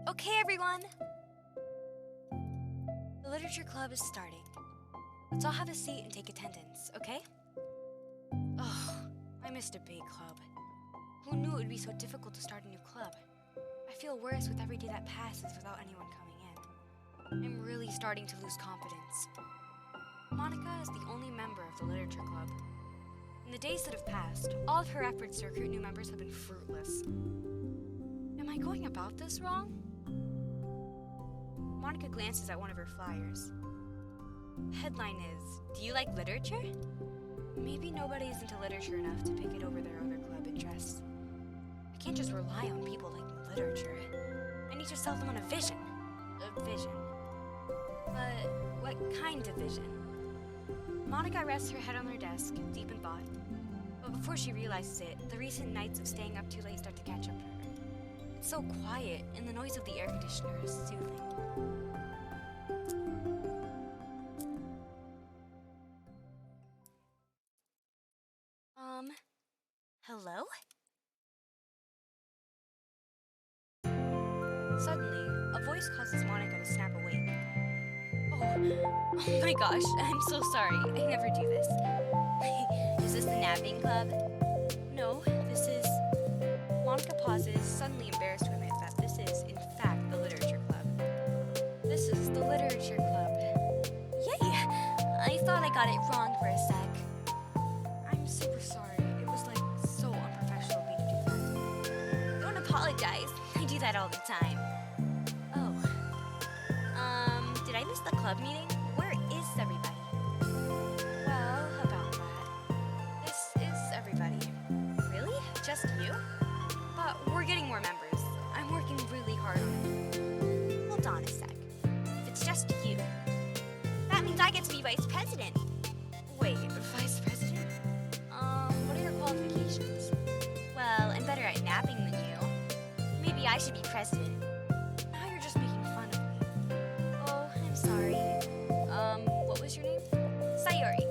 Okay, everyone! The literature club is starting. Let's all have a seat and take attendance, okay? Oh, I missed a big club. Who knew it would be so difficult to start a new club? I feel worse with every day that passes without anyone coming in. I'm really starting to lose confidence. Monika is the only member of the literature club. In the days that have passed, all of her efforts to recruit new members have been fruitless. Am I going about this wrong? Monika glances at one of her flyers. The headline is, "Do you like literature?" Maybe nobody is into literature enough to pick it over their other club interests. I can't just rely on people liking literature. I need to sell them on a vision. A vision. But what kind of vision? Monika rests her head on her desk, deep in thought. But before she realizes it, the recent nights of staying up too late start to catch up to her. It's so quiet, and the noise of the air conditioner is soothing. Hello? Suddenly, a voice causes Monika to snap awake. Oh my gosh, I'm so sorry. I never do this. Is this the napping club? No, this is... Monika pauses, suddenly embarrassed to admit that this is, in fact, the literature club. This is the literature club. Yay! I thought I got it wrong for a sec. I'm super sorry. It was like so unprofessional of me to do that. Don't apologize. I do that all the time. Oh. Did I miss the club meeting? Where is everybody? Well, about that. This is everybody. Really? Just you? But we're getting more members. I'm working really hard on it. Hold on a sec. If it's just you, that means I get to be vice president. Wait, vice president? What are your qualifications? Well, I'm better at napping than you. Maybe I should be president. Now you're just making fun of me. Oh, I'm sorry. What was your name? Sayori.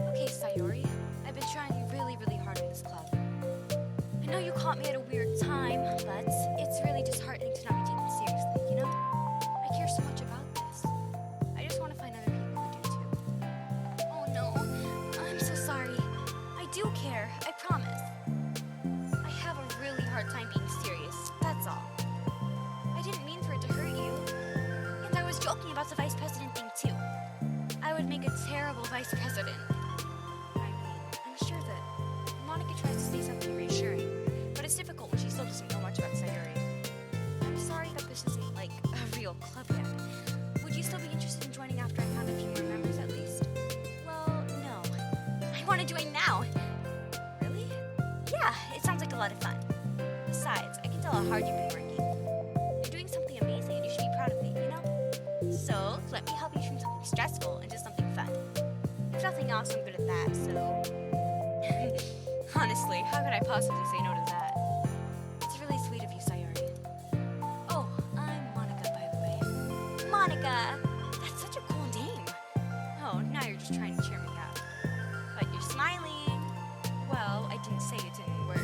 Okay, Sayori. I've been trying really, really hard in this club. I know you caught me at a weird time, but it's really disheartening to not be taken seriously, you know? I care so much about this. I just want to find other people who do too. Oh no, I'm so sorry. I do care, I promise. I have a really hard time being serious, that's all. I didn't mean for it to hurt you. And I was joking about the vice president thing too. I would make a terrible vice president. I mean, I'm sure that Monika tries to say something reassuring, but it's difficult when she still doesn't know much about Sayori. I'm sorry that this isn't like a real club yet. Would you still be interested in joining after I found a few more members at least? Well, no. I want to join now. Really? Yeah, it sounds like a lot of fun. Besides, I can tell how hard you've been working. You're doing something amazing and you should be proud of it, you know? So, let me help you from something stressful into something fun. If nothing else, I'm good at that, so... Honestly, how could I possibly say no to that? It's really sweet of you, Sayori. Oh, I'm Monika, by the way. Monika! That's such a cool name. Oh, now you're just trying to cheer me up. But you're smiling. Well, I didn't say it didn't work.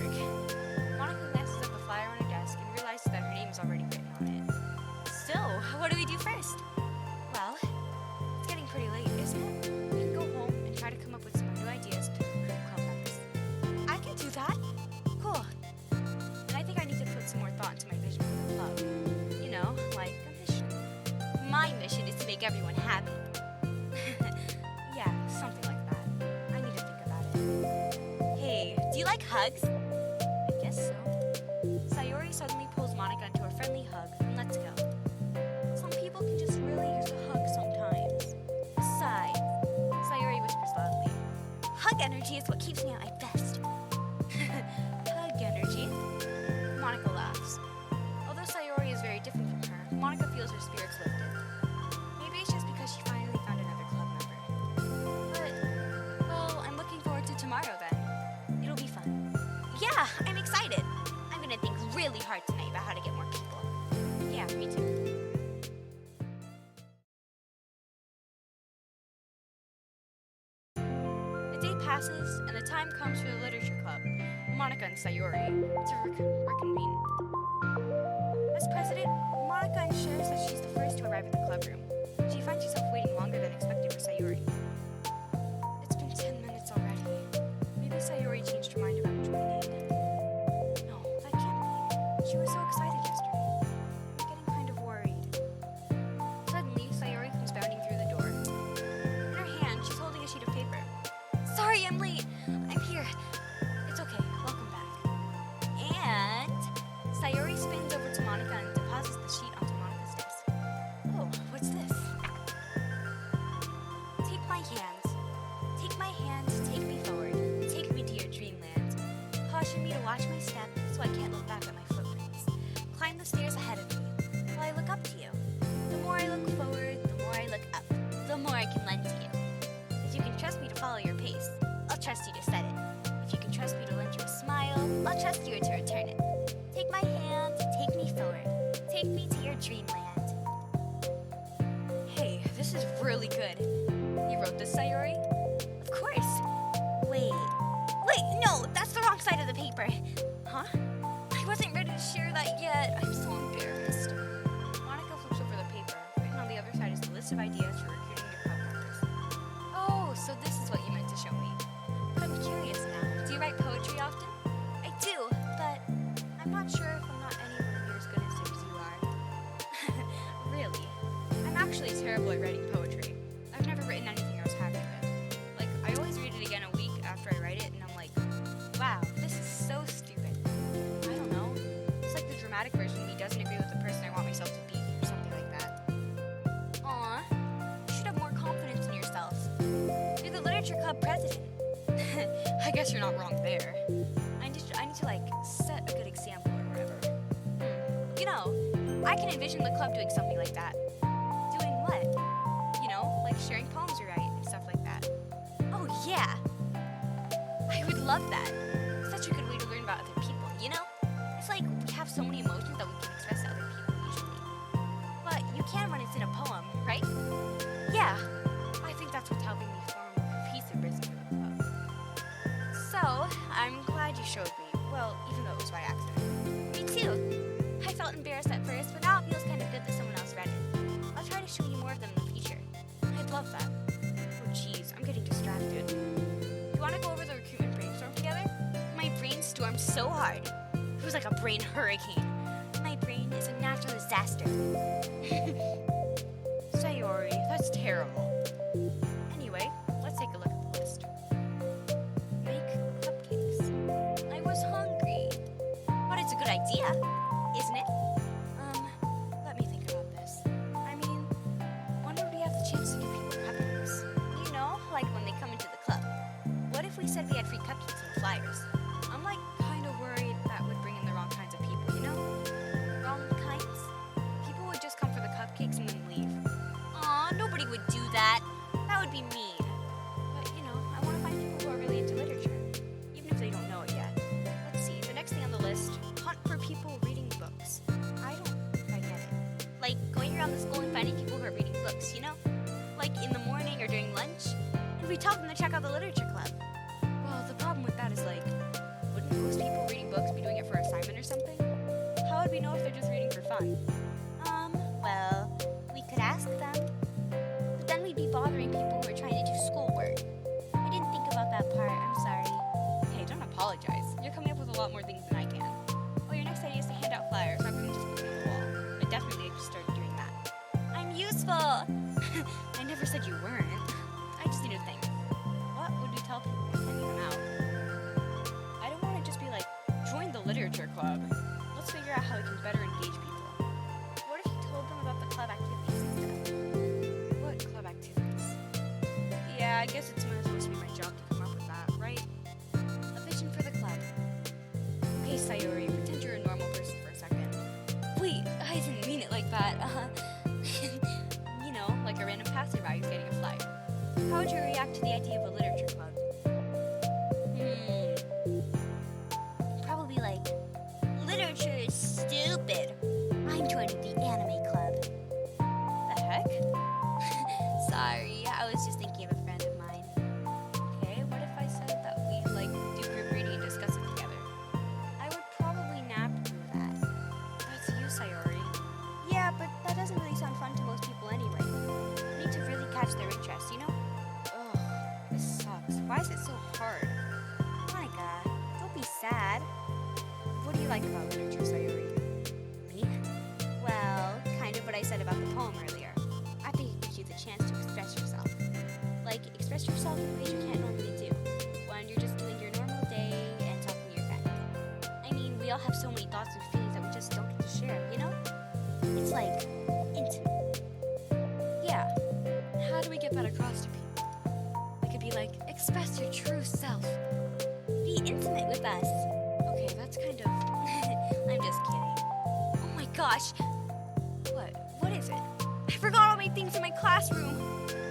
Monika glances at the flyer on her desk and realizes that her name is already written on it. So, what do we do first? Well, it's getting pretty late, isn't it? We can go home and try to come up with some new ideas to recruit club members. I can do that. Cool. And I think I need to put some more thought into my vision for the club. You know, like a mission. My mission is to make everyone happy. Yeah, something like that. I need to think about it. Hey, do you like hugs? I guess so. Sayori suddenly pulls Monika into a friendly hug and lets go. Some people can just really use a hug sometimes. Besides, Sayori whispers loudly, hug energy is what keeps me at my best. Hug energy? Monika laughs. I'm excited. I'm gonna think really hard tonight about how to get more people. Yeah, me too. The day passes, and the time comes for the literature club. Monika and Sayori to reconvene. As president, Monika ensures that she's the first to arrive at the club room. She finds herself waiting longer than expected for Sayori. It's been 10 minutes already. Maybe Sayori changed her mind about joining. No, that can't be. She was so excited yesterday. I'm getting kind of worried. Suddenly, Sayori comes bounding through the door. In her hand, she's holding a sheet of paper. Sorry, I'm late. I'm here. It's okay. Welcome back. And Sayori spins over to Monika and deposits the sheet onto Monika's desk. Oh, what's this? Take my hand. Take my hand, take me forward. Take me to your dreamland. Caution me to watch my step so I can't look back at my footprints. Climb the stairs ahead of me while I look up to you. The more I look forward, the more I look up, the more I can lend to you. If you can trust me to follow your pace, I'll trust you to set it. If you can trust me to lend you a smile, I'll trust you to return it. Take my hand, take me forward. Take me to your dreamland. Hey, this is really good. You wrote this, Sayori? Of course. Wait, no, that's the wrong side of the paper. Huh? I wasn't ready to share that yet. I'm so embarrassed. Monika flips over the paper. Written on the other side is the list of ideas for recruiting your club members. Oh, so this is what you meant to show me. But I'm curious now. Do you write poetry often? I do, but I'm not sure if I'm not anywhere near as good as you are. Really? I'm actually terrible at writing poetry. I've never written anything I was happy with. Like, I always read it again a week after I write it, and I'm like, wow, this is so stupid. I don't know. It's like the dramatic version of me doesn't agree with the person I want myself to be, or something like that. Aw, you should have more confidence in yourself. You're the literature club president. I guess you're not wrong there. I need to like set a good example or whatever. You know, I can envision the club doing something like that. Doing what? You know, like sharing poems you write and stuff like that. Oh yeah, I would love that. Such a good way to learn about other people. You know, it's like we have so many emotions that we can express to other people usually. But you can when it's in a poem, right? Yeah, I think that's what's helping me form a cohesive rhythm for the club. So, I'm glad you showed me. Well, even though it was by accident. Me too. I felt embarrassed at first, but now it feels kind of good that someone else read it. I'll try to show you more of them in the future. I'd love that. Oh jeez, I'm getting distracted. Do you want to go over the recruitment brainstorm together? My brain stormed so hard. It was like a brain hurricane. My brain is a natural disaster. Sayori, that's terrible. Anyway, let's take a look at the list. Make cupcakes. I was hungry. But it's a good idea, isn't it? Let me think about this. I mean, when would we have the chance to give people cupcakes? You know, like when they come into the club. What if we said we had free cupcakes and flyers? I'm like kind of worried that would bring in the wrong kinds of people, you know? Wrong kinds? People would just come for the cupcakes and then leave. Aw, nobody would do that. That would be mean. But, you know, I want to find people who are really into literature, even if they don't know it yet. Let's see, the next thing on the list, hunt for people reading books. I don't quite get it. Like, going around the school and finding people who are reading books, you know? Like, in the morning or during lunch. And we tell them to check out the literature club. Well, the problem with that is, like, wouldn't most people reading books be doing it for assignment or something? How would we know if they're just reading for fun? Well, we could ask them. But then we'd be bothering people who are trying to do schoolwork. I didn't think about that part. I'm sorry. Hey, don't apologize. You're coming up with a lot more things than I can. Oh, your next idea is to hand out flyers rather than just put them on the wall. I definitely just started doing that. I'm useful. I never said you weren't. I just need to think. What would we tell people when handing them out? I don't want to just be like, join the literature club. Let's figure out how we can better engage people. What if you told them about the club activities and stuff? What club activities? Yeah, I guess it's not supposed to be my job to come up with that, right? A vision for the club. Okay, Sayori, pretend you're a normal person for a second. Wait, I didn't mean it like that. You know, like a random passerby who's getting a flyer. How would you react to the idea of a literature club? Probably stupid. I'm joining the anime club. The heck? Sorry, I was just thinking of a friend of mine. Okay, what if I said that we, do group reading and discuss it together? I would probably nap through that. That's you, Sayori. Yeah, but that doesn't really sound fun to most people anyway. You need to really catch their interest, you know? Ugh, this sucks. Why is it so hard? Monika, don't be sad. What do you like about literature, Sayori? Me? Well, kind of what I said about the poem earlier. I think it gives you the chance to express yourself. Express yourself in ways you can't normally do when you're just doing your normal day and talking to your friend. I mean, we all have so many thoughts and feelings that we just don't get to share, you know? It's intimate. Yeah. How do we get that across to people? We could be express your true self. Be intimate with us. Okay, that's kind of... I'm just kidding. Oh my gosh. What is it? I forgot all my things in my classroom.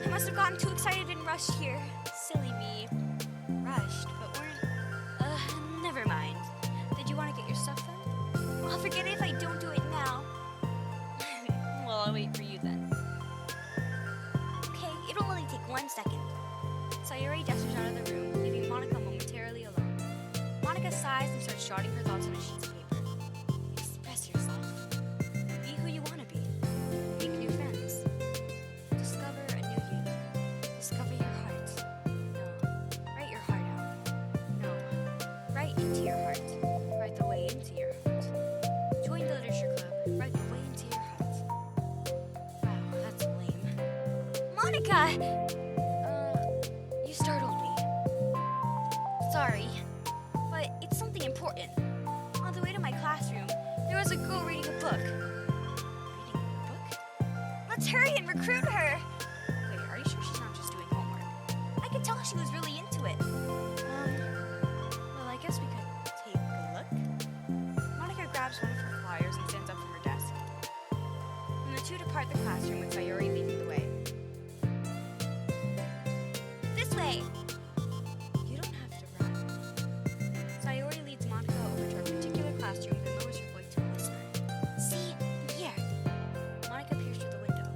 I must have gotten too excited and rushed here. Silly me. Rushed, but we're... never mind. Did you want to get your stuff done? I'll forget it if I don't do it now. Well, I'll wait for you then. Okay, it'll only take 1 second. Sayori gestures out of the room, leaving Monika momentarily alone. Monika sighs and starts jotting her thoughts on a sheet of paper. Express yourself. Be who you want to be. Make new friends. Discover a new you. Discover your heart. No. Write your heart out. No. Write into your heart. Write the way into your heart. Join the literature club. Write the way into your heart. Wow, that's lame. Monika! You startled me. Sorry. But it's something important. On the way to my classroom, there was a girl reading a book. Reading a book? Let's hurry and recruit her! Wait, are you sure she's not just doing homework? I could tell she was really into it. Well, I guess we could take a look. Monika grabs one of her flyers and stands up from her desk. And the two depart the classroom with Sayori leading the way. This way! You don't have to run. Sayori leads Monika over to a particular classroom and lowers her voice to a whisper. See? Here! Monika peers through the window.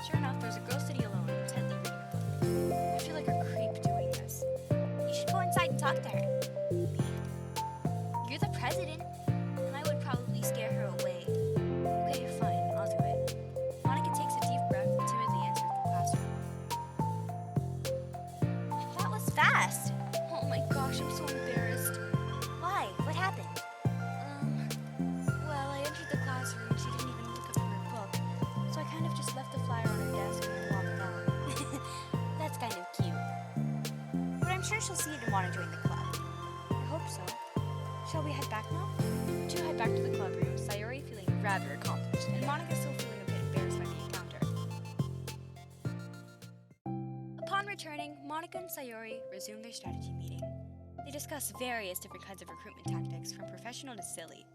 Sure enough, there's a girl sitting alone, intently reading a book. I feel like a creep doing this. You should go inside and talk to her. Me? You're the president, and I would probably scare her away. Okay, fine, I'll do it. Monika takes a deep breath and timidly enters the classroom. That was fast! Oh my gosh, I'm so embarrassed. Why? What happened? Well, I entered the classroom and she didn't even look up from her book, so I kind of just left the flyer on her desk and then walked out. That's kind of cute. But I'm sure she'll see it and want to join the club. I hope so. Shall we head back now? The two head back to the club room, Sayori feeling rather accomplished, and Monika still feeling a bit embarrassed by the encounter. Upon returning, Monika and Sayori resume their strategy meeting. They discuss various different kinds of recruitment tactics, from professional to silly.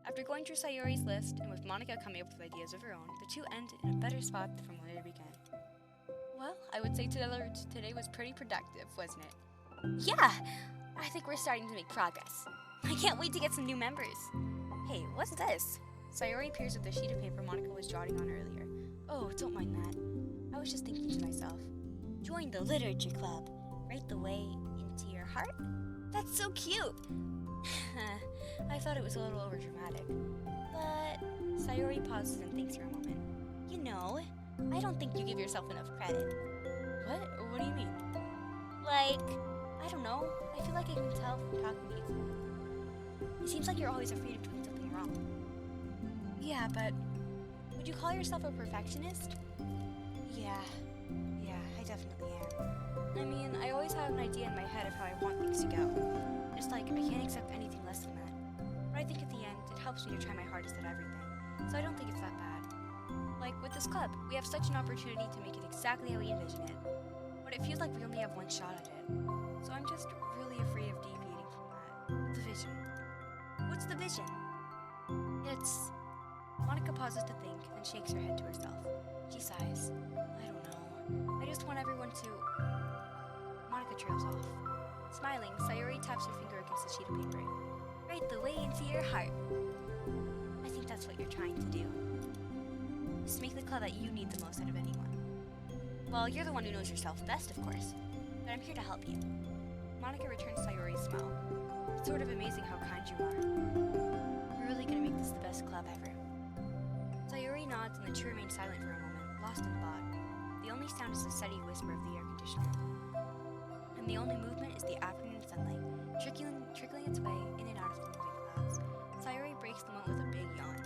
After going through Sayori's list, and with Monika coming up with ideas of her own, the two end in a better spot from where they began. Well, I would say today was pretty productive, wasn't it? Yeah! I think we're starting to make progress. I can't wait to get some new members. Hey, what's this? Sayori peers at the sheet of paper Monika was jotting on earlier. Oh, don't mind that. I was just thinking to myself. Join the literature club. Write the way into your heart? That's so cute! I thought it was a little overdramatic. But Sayori pauses and thinks for a moment. You know, I don't think you give yourself enough credit. What? What do you mean? I don't know. I feel like I can tell from talking to you. It seems like you're always afraid of doing something wrong. Yeah, but would you call yourself a perfectionist? Yeah, I definitely am. I mean, I always have an idea in my head of how I want things to go. Just I can't accept anything less than that. But I think at the end, it helps me to try my hardest at everything. So I don't think it's that bad. With this club, we have such an opportunity to make it exactly how we envision it. But it feels like we only have one shot at it. So I'm just really afraid of deviating from that. The vision. What's the vision? It's... Monika pauses to think, then shakes her head to herself. She sighs. I don't know. I just want everyone to... Monika trails off. Smiling, Sayori taps her finger against the sheet of paper. Write the way into your heart. I think that's what you're trying to do. Just make the club that you need the most out of anyone. Well, you're the one who knows yourself best, of course, but I'm here to help you. Monika returns Sayori's smile. It's sort of amazing how kind you are. We're really gonna make this the best club ever. Sayori nods and the two remain silent for a moment, lost in thought. The only sound is the steady whisper of the air conditioner. And the only movement is the afternoon sunlight, trickling its way in and out of the moving clouds. Sayori breaks the moment with a big yawn.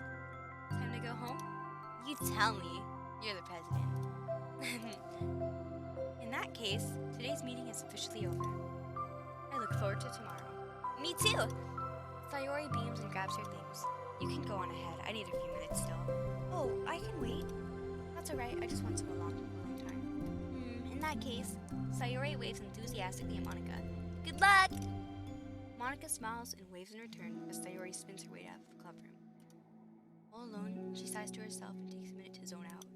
Time to go home? You tell me. You're the president. In that case, today's meeting is officially over. I look forward to tomorrow. Me too! Sayori beams and grabs her things. You can go on ahead. I need a few minutes still. Oh, I can wait. That's alright. I just want some alone time. In that case, Sayori waves enthusiastically at Monika. Good luck! Monika smiles and waves in return as Sayori spins her way out of the clubroom. All alone, she sighs to herself and takes a minute to zone out.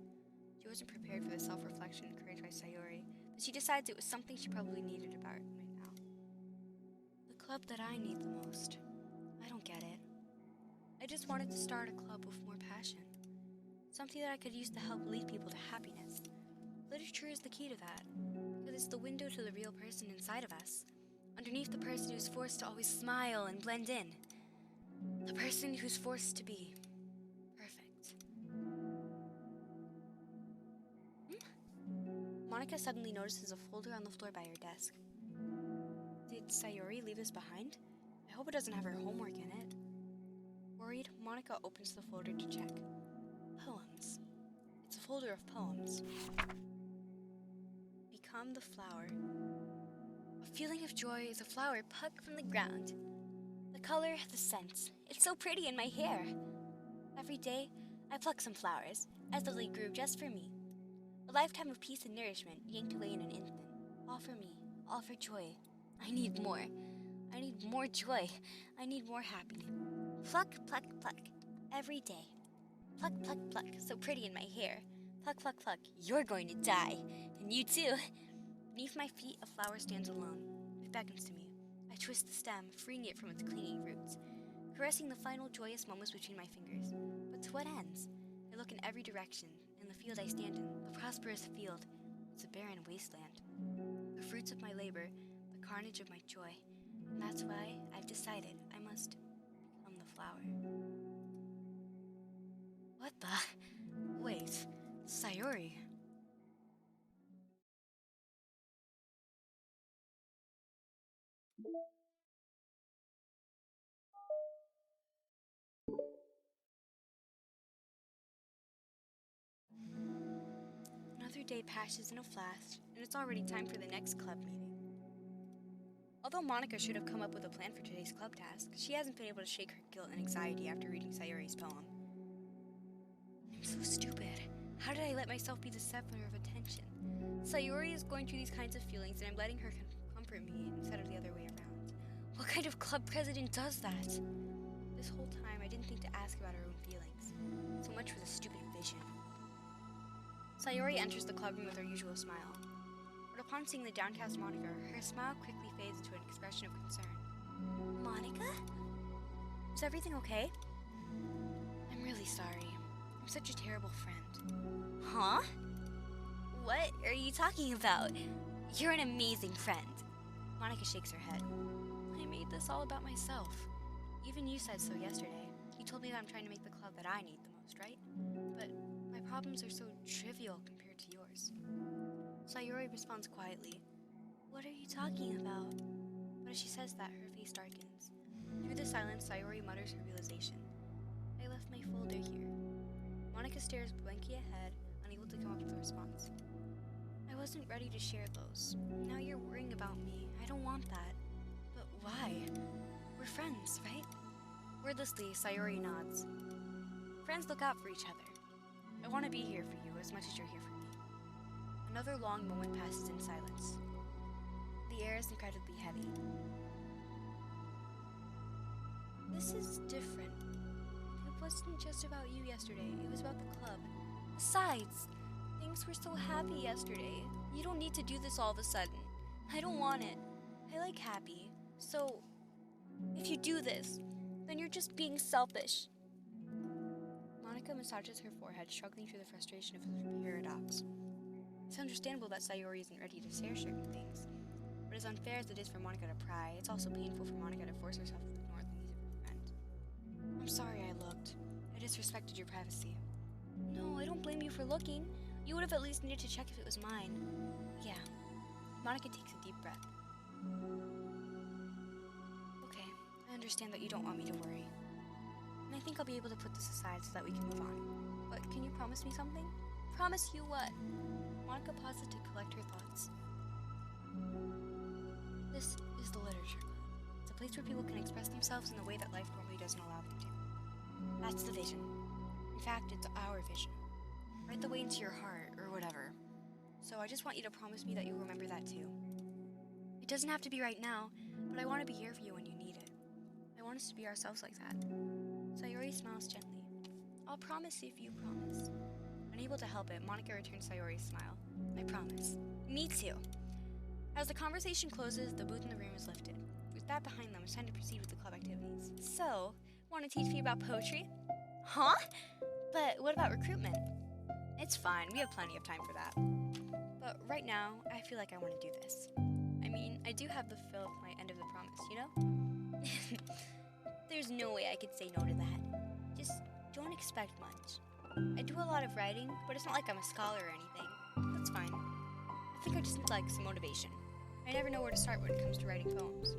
She wasn't prepared for the self-reflection encouraged by Sayori, but she decides it was something she probably needed about right now. The club that I need the most. I don't get it. I just wanted to start a club with more passion. Something that I could use to help lead people to happiness. Literature is the key to that, because it's the window to the real person inside of us. Underneath the person who's forced to always smile and blend in. The person who's forced to be perfect. Monika suddenly notices a folder on the floor by her desk. Did Sayori leave this behind? I hope it doesn't have her homework in it. Worried, Monika opens the folder to check. Poems. It's a folder of poems. Become the flower. A feeling of joy is a flower plucked from the ground. The color, the scent. It's so pretty in my hair. Every day, I pluck some flowers, as though they grew just for me. A lifetime of peace and nourishment yanked away in an instant. All for me, all for joy. I need more. I need more joy. I need more happiness. Pluck, pluck, pluck. Every day. Pluck, pluck, pluck. So pretty in my hair. Pluck, pluck, pluck. You're going to die. And you too. Beneath my feet, a flower stands alone. It beckons to me. I twist the stem, freeing it from its clinging roots, caressing the final joyous moments between my fingers. But to what ends? I look in every direction. In the field I stand in, the prosperous field. It's a barren wasteland. The fruits of my labor, the carnage of my joy. And that's why I've decided I must become the flower. What the? Wait, Sayori. Another day passes in a flash, and it's already time for the next club meeting. Although Monika should have come up with a plan for today's club task, she hasn't been able to shake her guilt and anxiety after reading Sayori's poem. I'm so stupid. How did I let myself be the center of attention? Sayori is going through these kinds of feelings, and I'm letting her comfort me instead of the other way around. What kind of club president does that? This whole time, I didn't think to ask about her own feelings. So much for the stupid vision. Sayori enters the clubroom with her usual smile. But upon seeing the downcast Monika, her smile quickly fades into an expression of concern. Monika? Is everything okay? I'm really sorry. I'm such a terrible friend. Huh? What are you talking about? You're an amazing friend. Monika shakes her head. I made this all about myself. Even you said so yesterday. You told me that I'm trying to make the club that I need the most, right? But my problems are so trivial compared to yours. Sayori responds quietly. What are you talking about? But as she says that, her face darkens. Through the silence, Sayori mutters her realization. I left my folder here. Monika stares blankly ahead, unable to come up with a response. I wasn't ready to share those. Now you're worrying about me. I don't want that. But why? We're friends, right? Wordlessly, Sayori nods. Friends look out for each other. I want to be here for you as much as you're here for me. Another long moment passes in silence. The air is incredibly heavy. This is different. It wasn't just about you yesterday, it was about the club. Besides, things were so happy yesterday. You don't need to do this all of a sudden. I don't want it. I like happy. So, if you do this, then you're just being selfish. Monika massages her forehead, struggling through the frustration of her paradox. It's understandable that Sayori isn't ready to share certain things, but as unfair as it is for Monika to pry, it's also painful for Monika to force herself to ignore the needs of her friend. I'm sorry I looked. I disrespected your privacy. No, I don't blame you for looking. You would have at least needed to check if it was mine. Yeah. Monika takes a deep breath. Okay, I understand that you don't want me to worry. And I think I'll be able to put this aside so that we can move on. But can you promise me something? Promise you what? Monika pauses to collect her thoughts. This is the literature club. It's a place where people can express themselves in a way that life normally doesn't allow them to. That's the vision. In fact, it's our vision. Right the way into your heart, or whatever. So I just want you to promise me that you'll remember that too. It doesn't have to be right now, but I want to be here for you when you need it. I want us to be ourselves like that. Sayori smiles gently. I'll promise if you promise. Unable to help it, Monika returns Sayori's smile. I promise. Me too. As the conversation closes, the booth in the room is lifted. With that behind them, it's time to proceed with the club activities. So, want to teach me about poetry? Huh? But what about recruitment? It's fine, we have plenty of time for that. But right now, I feel like I want to do this. I mean, I do have the fill my end of the promise, you know? There's no way I could say no to that. Just don't expect much. I do a lot of writing, but it's not like I'm a scholar or anything. That's fine. I think I just need like some motivation. I never know where to start when it comes to writing poems.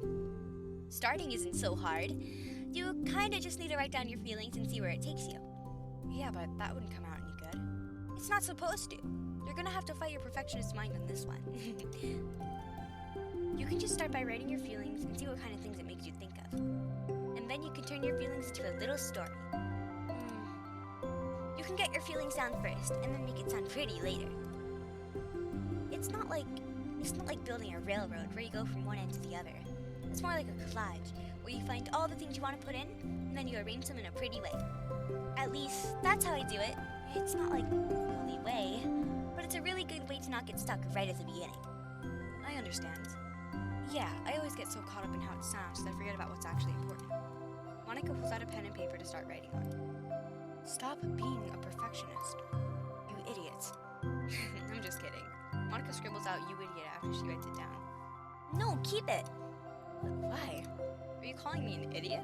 Starting isn't so hard. You kinda just need to write down your feelings and see where it takes you. Yeah, but that wouldn't come out any good. It's not supposed to. You're gonna have to fight your perfectionist mind on this one. You can just start by writing your feelings and see what kind of things it makes you think of. And then you can turn your feelings into a little story. You can get your feelings down first and then make it sound pretty later. It's not like building a railroad where you go from one end to the other. It's more like a collage where you find all the things you want to put in and then you arrange them in a pretty way. At least, that's how I do it. It's not like the only way, but it's a really good way to not get stuck right at the beginning. I understand. Yeah, I always get so caught up in how it sounds that I forget about what's actually important. Monika pulls out a pen and paper to start writing on. Stop being a perfectionist. You idiot. I'm just kidding. Monika scribbles out "you idiot" after she writes it down. No, keep it. But why? Are you calling me an idiot?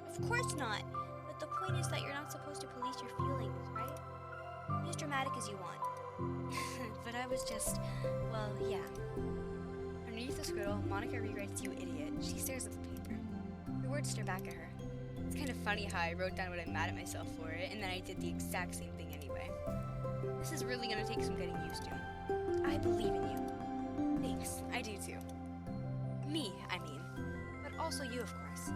Of course not. But the point is that you're not supposed to police your feelings, right? Be as dramatic as you want. But I was just, well, yeah. Underneath the scribble, Monika rewrites "you idiot." She stares at the paper. Her words stare back at her. It's kind of funny how I wrote down what I'm mad at myself for it, and then I did the exact same thing anyway. This is really gonna take some getting used to. I believe in you. Thanks, I do too. Me, I mean. But also you, of course.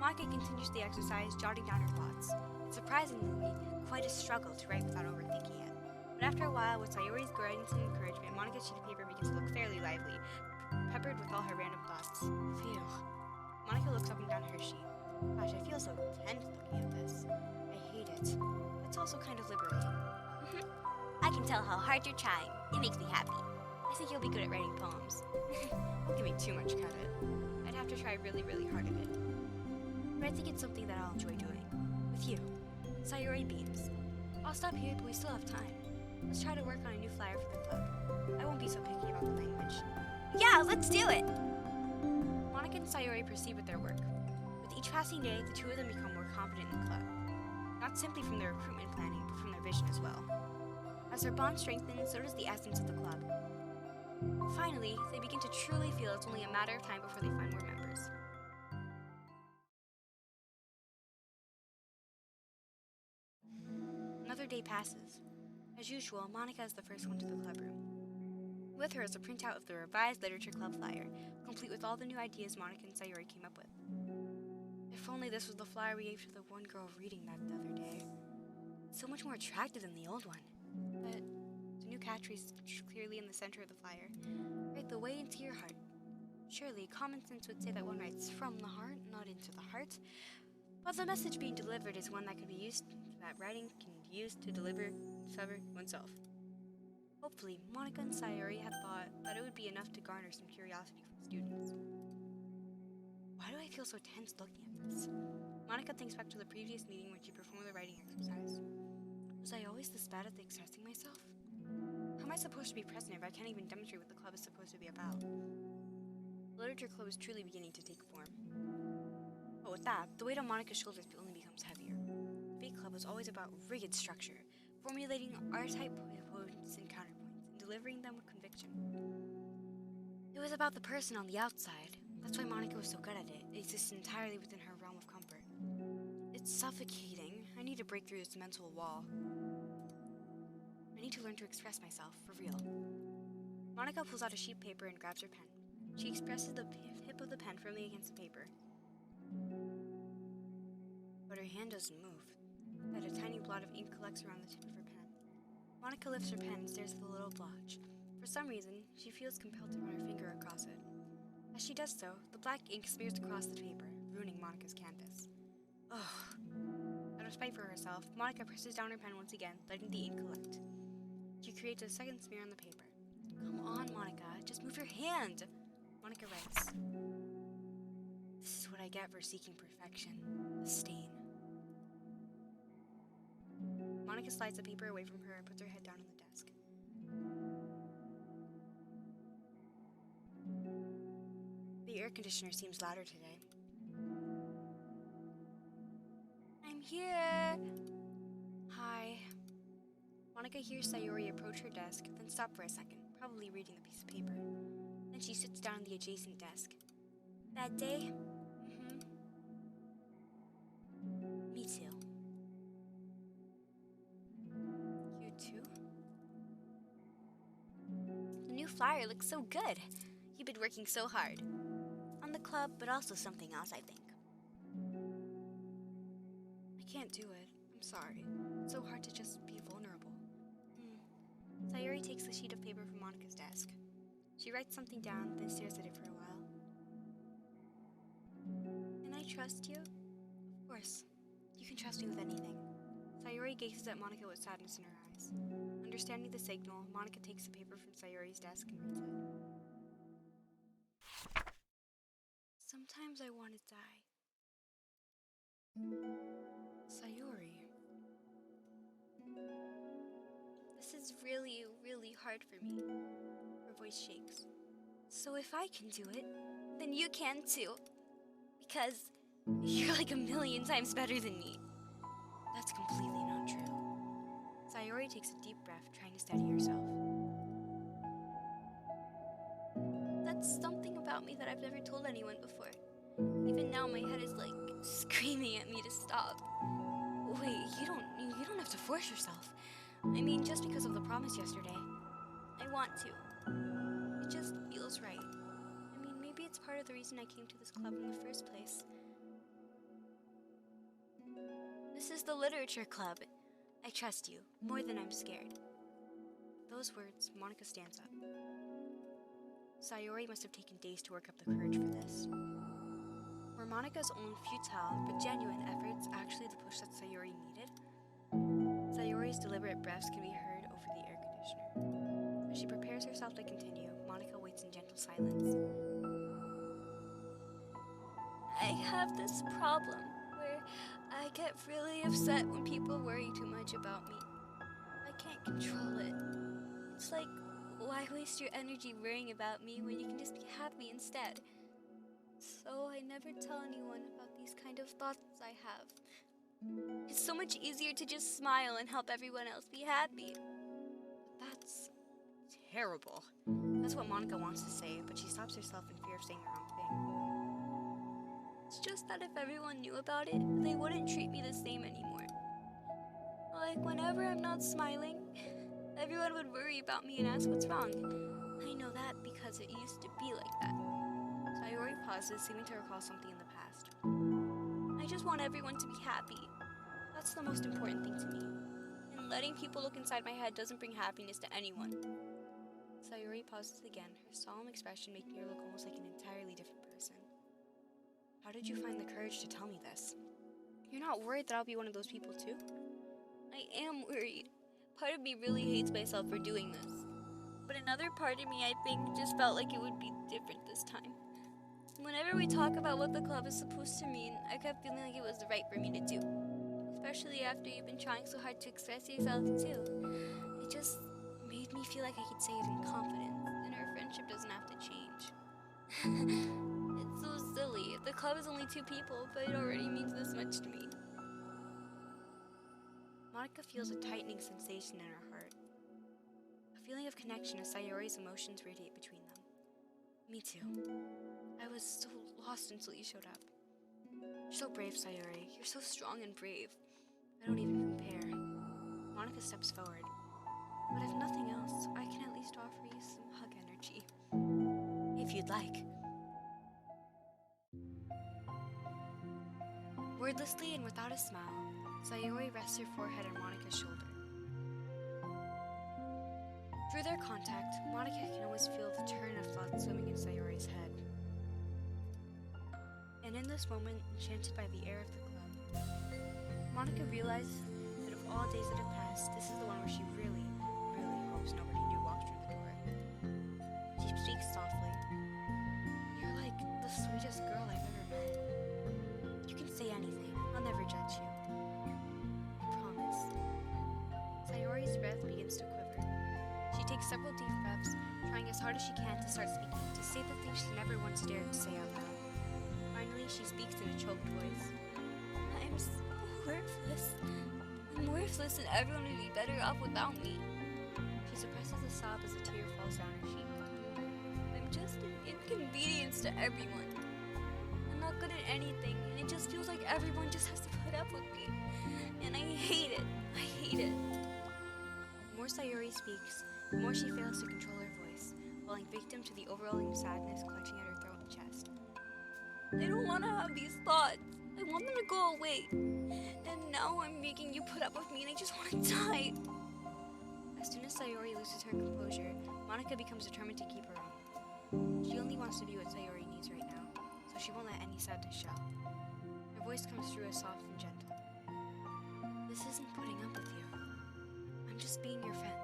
Monika continues the exercise, jotting down her thoughts. It's surprisingly quite a struggle to write without overthinking it. But after a while, with Sayori's guidance and encouragement, Monika's sheet of paper begins to look fairly lively, peppered with all her random thoughts. Phew. Monika looks up and down at her sheet. Gosh, I feel so tense looking at this. I hate it. It's also kind of liberating. I can tell how hard you're trying. It makes me happy. I think you'll be good at writing poems. Don't give me too much credit. I'd have to try really, really hard at it. But I think it's something that I'll enjoy doing. With you. Sayori beams. I'll stop here, but we still have time. Let's try to work on a new flyer for the club. I won't be so picky about the language. Yeah, let's do it! Monika and Sayori proceed with their work. With each passing day, the two of them become more confident in the club. Not simply from their recruitment planning, but from their vision as well. As their bond strengthens, so does the essence of the club. Finally, they begin to truly feel it's only a matter of time before they find more members. Another day passes. As usual, Monika is the first one to the club room. With her is a printout of the revised literature club flyer, complete with all the new ideas Monika and Sayori came up with. If only this was the flyer we gave to the one girl reading that the other day. So much more attractive than the old one. But the new catchphrase is clearly in the center of the flyer. Write the way into your heart. Surely, common sense would say that one writes from the heart, not into the heart. But the message being delivered is one that can be used, that writing can be used to deliver oneself. Hopefully, Monika and Sayori had thought that it would be enough to garner some curiosity from students. Why do I feel so tense looking at this? Monika thinks back to the previous meeting when she performed the writing exercise. Was I always this bad at expressing myself? How am I supposed to be present if I can't even demonstrate what the club is supposed to be about? The literature club is truly beginning to take form. But with that, the weight on Monika's shoulders only becomes heavier. The debate club was always about rigid structure, formulating R-type points and counterpoints, and delivering them with conviction. It was about the person on the outside. That's why Monika was so good at it. It exists entirely within her realm of comfort. It's suffocating. I need to break through this mental wall. I need to learn to express myself, for real. Monika pulls out a sheet of paper and grabs her pen. She expresses the tip of the pen firmly against the paper. But her hand doesn't move. That a tiny blot of ink collects around the tip of her pen. Monika lifts her pen and stares at the little blotch. For some reason, she feels compelled to run her finger across it. As she does so, the black ink smears across the paper, ruining Monika's canvas. Ugh. Out of spite for herself, Monika presses down her pen once again, letting the ink collect. She creates a second smear on the paper. Come on, Monika, just move your hand! Monika writes. This is what I get for seeking perfection. A stain. Monika slides the paper away from her and puts her head down on the desk. The air conditioner seems louder today. I'm here! Hi. Monika hears Sayori approach her desk, then stop for a second, probably reading the piece of paper. Then she sits down on the adjacent desk. Bad day? Me too. You too? The new flyer looks so good. You've been working so hard. On the club, but also something else, I think. I can't do it. I'm sorry. It's so hard to just be vulnerable. Sayori takes the sheet of paper from Monika's desk. She writes something down, then stares at it for a while. Can I trust you? Of course. You can trust me with anything. Sayori gazes at Monika with sadness in her eyes. Understanding the signal, Monika takes the paper from Sayori's desk and reads it. Sometimes I want to die. Sayori. This is really, really hard for me. Her voice shakes. So if I can do it, then you can too. Because you're like a million times better than me. That's completely not true. Sayori takes a deep breath, trying to steady herself. That's something about me that I've never told anyone before. Even now my head is like screaming at me to stop. Wait, you don't have to force yourself. I mean, just because of the promise yesterday. I want to. It just feels right. I mean, maybe it's part of the reason I came to this club in the first place. This is the literature club. I trust you, more than I'm scared. Those words, Monika stands up. Sayori must have taken days to work up the courage for this. Were Monika's own futile but genuine efforts actually the push that Sayori needed? Sayori's deliberate breaths can be heard over the air conditioner. As she prepares herself to continue, Monika waits in gentle silence. I have this problem where I get really upset when people worry too much about me. I can't control it. It's like, why waste your energy worrying about me when you can just be happy instead? So I never tell anyone about these kind of thoughts I have. It's so much easier to just smile and help everyone else be happy. That's terrible. That's what Monika wants to say, but she stops herself in fear of saying the wrong thing. It's just that if everyone knew about it, they wouldn't treat me the same anymore. Like, whenever I'm not smiling, everyone would worry about me and ask what's wrong. I know that because it used to be like that. Sayori pauses, seeming to recall something in the past. I just want everyone to be happy. That's the most important thing to me. And letting people look inside my head doesn't bring happiness to anyone. Sayori pauses again, her solemn expression making her look almost like an entirely different person. How did you find the courage to tell me this? You're not worried that I'll be one of those people too? I am worried. Part of me really hates myself for doing this. But another part of me, I think, just felt like it would be different this time. Whenever we talk about what the club is supposed to mean, I kept feeling like it was right for me to do. Especially after you've been trying so hard to express yourself too. It just made me feel like I could say it in confidence, and our friendship doesn't have to change. It's so silly. The club is only 2 people, but it already means this much to me. Monika feels a tightening sensation in her heart. A feeling of connection as Sayori's emotions radiate between them. Me too. I was so lost until you showed up. You're so brave, Sayori. You're so strong and brave. I don't even compare. Monika steps forward. But if nothing else, I can at least offer you some hug energy. If you'd like. Wordlessly and without a smile, Sayori rests her forehead on Monika's shoulder. Through their contact, Monika can always feel the turn of thoughts swimming in Sayori's head. And in this moment, enchanted by the air of the club, Monika realizes that of all days that have passed, this is the one where she really, really hopes nobody new walks through the door. She speaks softly. You're like the sweetest girl I've ever met. You can say anything. I'll never judge you. I promise. Sayori's breath begins to quiver. She takes several deep breaths, trying as hard as she can to start speaking, to say the things she never once dared to say out loud. Finally, she speaks in a choked voice. I'm so worthless. I'm worthless and everyone would be better off without me. She suppresses a sob as a tear falls down her cheek. I'm just an inconvenience to everyone. I'm not good at anything, and it just feels like everyone just has to put up with me. And I hate it. I hate it. The more Sayori speaks, the more she fails to control her voice, falling victim to the overwhelming sadness clutching at her throat and chest. I don't want to have these thoughts. I want them to go away. And now I'm making you put up with me and I just want to die. As soon as Sayori loses her composure, Monika becomes determined to keep her own. She only wants to be what Sayori needs right now, so she won't let any sadness show. Her voice comes through as soft and gentle. This isn't putting up with you. I'm just being your friend.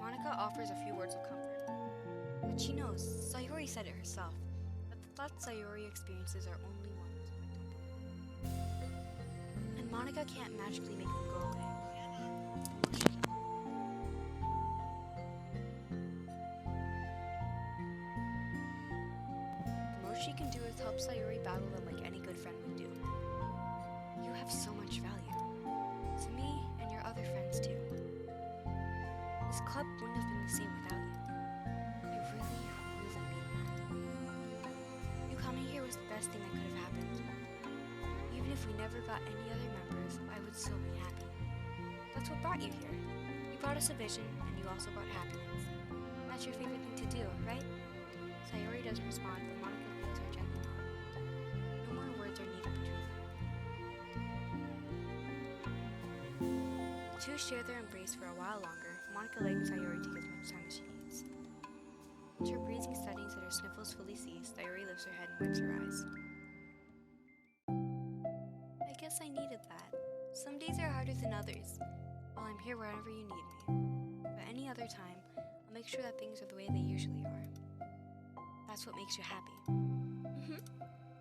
Monika offers a few words of comfort. But she knows, Sayori said it herself, that the thoughts Sayori experiences are only ones of a temple. And Monika can't magically make them go away. The most she can do is help Sayori battle them like any good friend would do. You have so much value. To me and your other friends too. This club wouldn't have been the same without you. I really, really mean that. You coming here was the best thing that could have happened. Even if we never got any other members, I would still be happy. That's what brought you here. You brought us a vision, and you also brought happiness. That's your favorite thing to do, right? Sayori doesn't respond, but Monika feels her gently nod. No more words are needed between them. The two share their embrace for a while longer, Monika letting Sayori take as much time as she needs. Once her breathing steadies and her sniffles fully cease, Sayori lifts her head and wipes her eyes. I guess I needed that. Some days are harder than others. Well, I'm here wherever you need me. But any other time, I'll make sure that things are the way they usually are. That's what makes you happy.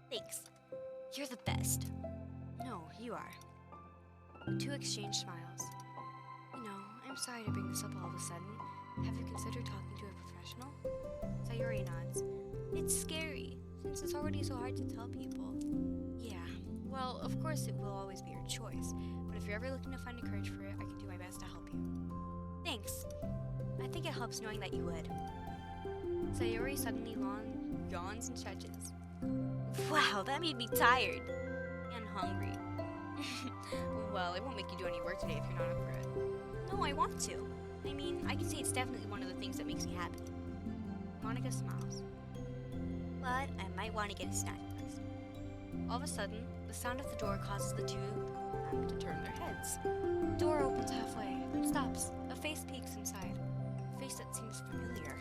Thanks. You're the best. No, you are. The two exchange smiles. You know, I'm sorry to bring this up all of a sudden. Have you considered talking to a professional? Sayori nods. It's scary, since it's already so hard to tell people. Yeah, well, of course it will always be your choice, but if you're ever looking to find the courage for it, I can do my best to help you. Thanks. I think it helps knowing that you would. Sayori suddenly yawns and stretches. Wow, that made me tired. And hungry. Well, it won't make you do any work today if you're not up for it. No, I want to. I mean, I can say it's definitely one of the things that makes me happy. Monika smiles. But I might want to get a snack first. All of a sudden, the sound of the door causes the two of them to turn their heads. The door opens halfway, then stops. A face peeks inside. A face that seems familiar.